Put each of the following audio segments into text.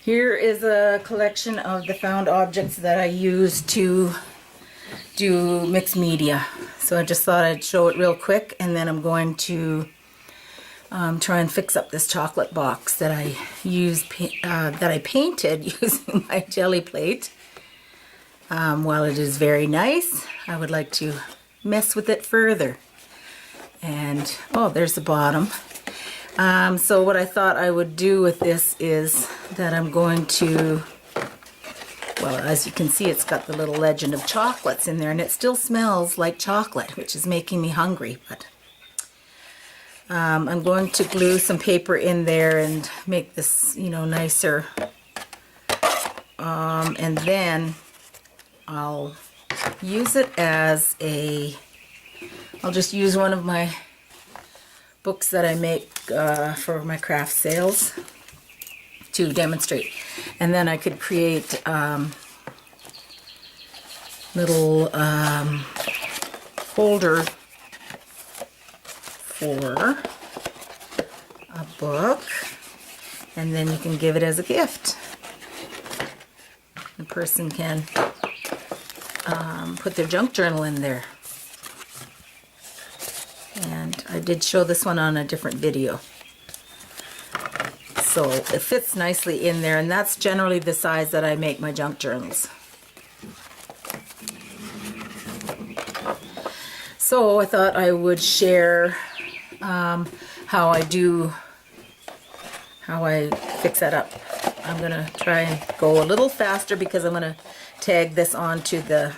Here is a collection of the found objects that I use to do mixed media. So I just thought I'd show it real quick, and then I'm going to try and fix up this chocolate box that I painted using my jelly plate. While it is very nice, I would like to mess with it further. And oh, there's the bottom. So what I thought I would do with this is that I'm going to, well, as you can see, it's got the little legend of chocolates in there, and it still smells like chocolate, which is making me hungry. But I'm going to glue some paper in there and make this, you know, nicer. And then I'll use it as I'll just use one of my books that I make for my craft sales to demonstrate, and then I could create little holder for a book, and then you can give it as a gift. The person can put their junk journal in there. And I did show this one on a different video. So it fits nicely in there, and that's generally the size that I make my junk journals. So I thought I would share how I fix that up. I'm going to try and go a little faster because I'm going to tag this onto the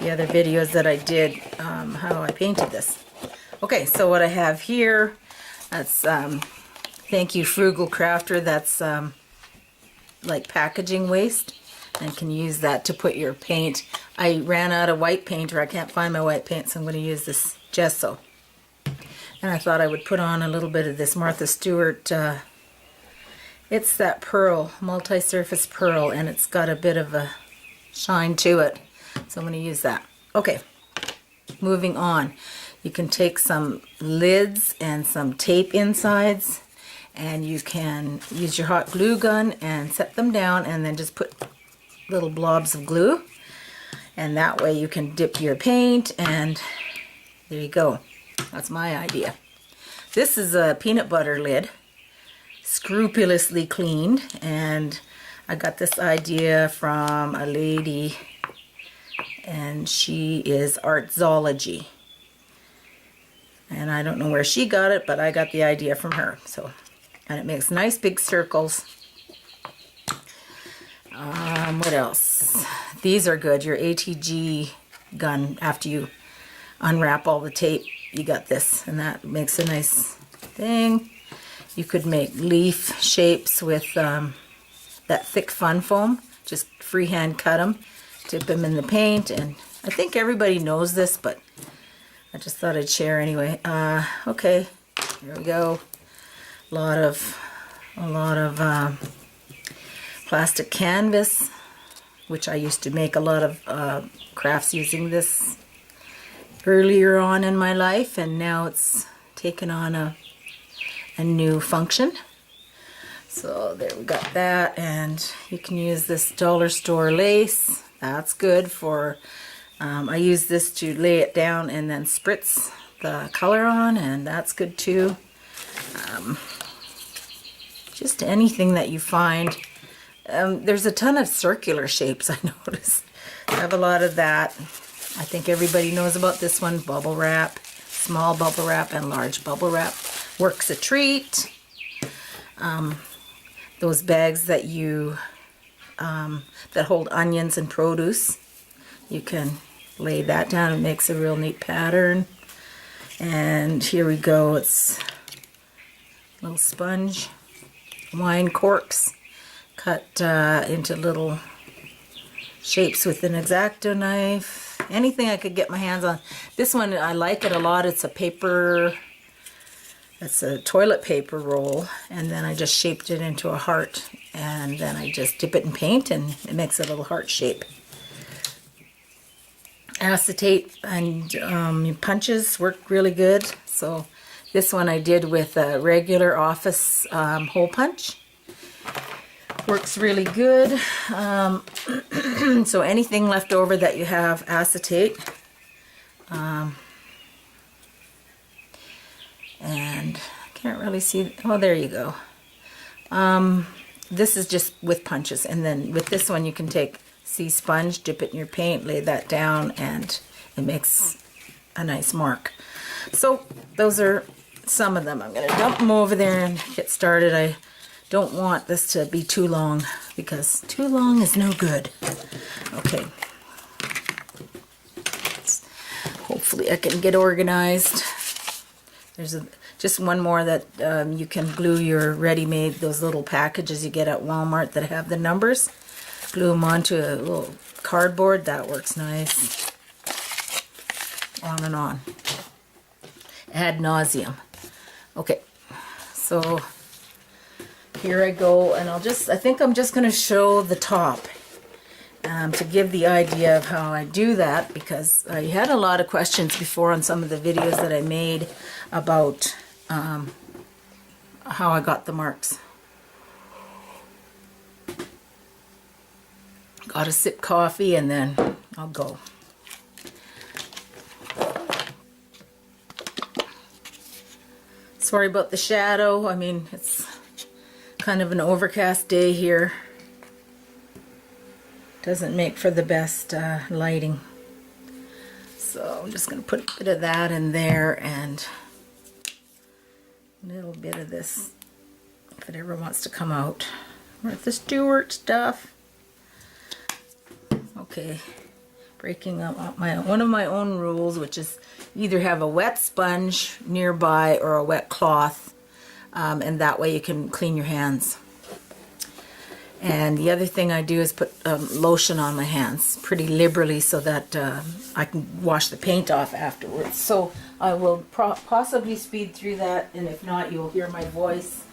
other videos that I did, how I painted this. Okay, so what I have here, that's, thank you Frugal Crafter, that's like packaging waste, and can use that to put your paint. I ran out of white paint, or I can't find my white paint, so I'm going to use this gesso. And I thought I would put on a little bit of this Martha Stewart, it's that pearl, multi-surface pearl, and it's got a bit of a shine to it, so I'm going to use that. Okay, moving on. You can take some lids and some tape insides, and you can use your hot glue gun and set them down, and then just put little blobs of glue, and that way you can dip your paint, and there you go. That's my idea. This is a peanut butter lid, scrupulously cleaned, and I got this idea from a lady, and she is Artzology. And I don't know where she got it, but I got the idea from her. So, and it makes nice big circles. What else? These are good. Your ATG gun, after you unwrap all the tape, you got this. And that makes a nice thing. You could make leaf shapes with that thick fun foam. Just freehand cut them, dip them in the paint. And I think everybody knows this, but I just thought I'd share anyway. Okay, here we go. A lot of plastic canvas, which I used to make a lot of crafts using this earlier on in my life, and now it's taken on a new function. So there we got that, and you can use this dollar store lace. That's good for I use this to lay it down and then spritz the color on, and that's good too. Just anything that you find. There's a ton of circular shapes, I noticed. I have a lot of that. I think everybody knows about this one. Bubble wrap, small bubble wrap and large bubble wrap. Works a treat. Those bags that you that hold onions and produce, you can lay that down. It makes a real neat pattern. And here we go. It's a little sponge, wine corks, cut into little shapes with an X-Acto knife. Anything I could get my hands on. This one, I like it a lot. It's a paper, it's a toilet paper roll, and then I just shaped it into a heart, and then I just dip it in paint, and it makes a little heart shape. Acetate and punches work really good. So this one I did with a regular office hole punch. Works really good. So anything left over that you have acetate. And I can't really see, oh, there you go. This is just with punches, and then with this one you can take sea sponge, dip it in your paint, lay that down, and it makes a nice mark. So those are some of them. I'm going to dump them over there and get started. I don't want this to be too long because too long is no good. Okay. Hopefully I can get organized. There's just one more that you can glue your ready-made, those little packages you get at Walmart that have the numbers. Glue them onto a little cardboard. That works nice. On and on. Ad nauseum. Okay, so here I go, and I think I'm just going to show the top to give the idea of how I do that, because I had a lot of questions before on some of the videos that I made about how I got the marks. Got a sip coffee and then I'll go. Sorry about the shadow. I mean, it's kind of an overcast day here. Doesn't make for the best lighting. So I'm just going to put a bit of that in there and a little bit of this, if it ever wants to come out. Martha Stewart stuff. Okay, breaking up one of my own rules, which is either have a wet sponge nearby or a wet cloth, and that way you can clean your hands. And the other thing I do is put lotion on my hands pretty liberally so that I can wash the paint off afterwards. So I will possibly speed through that, and if not, you'll hear my voice.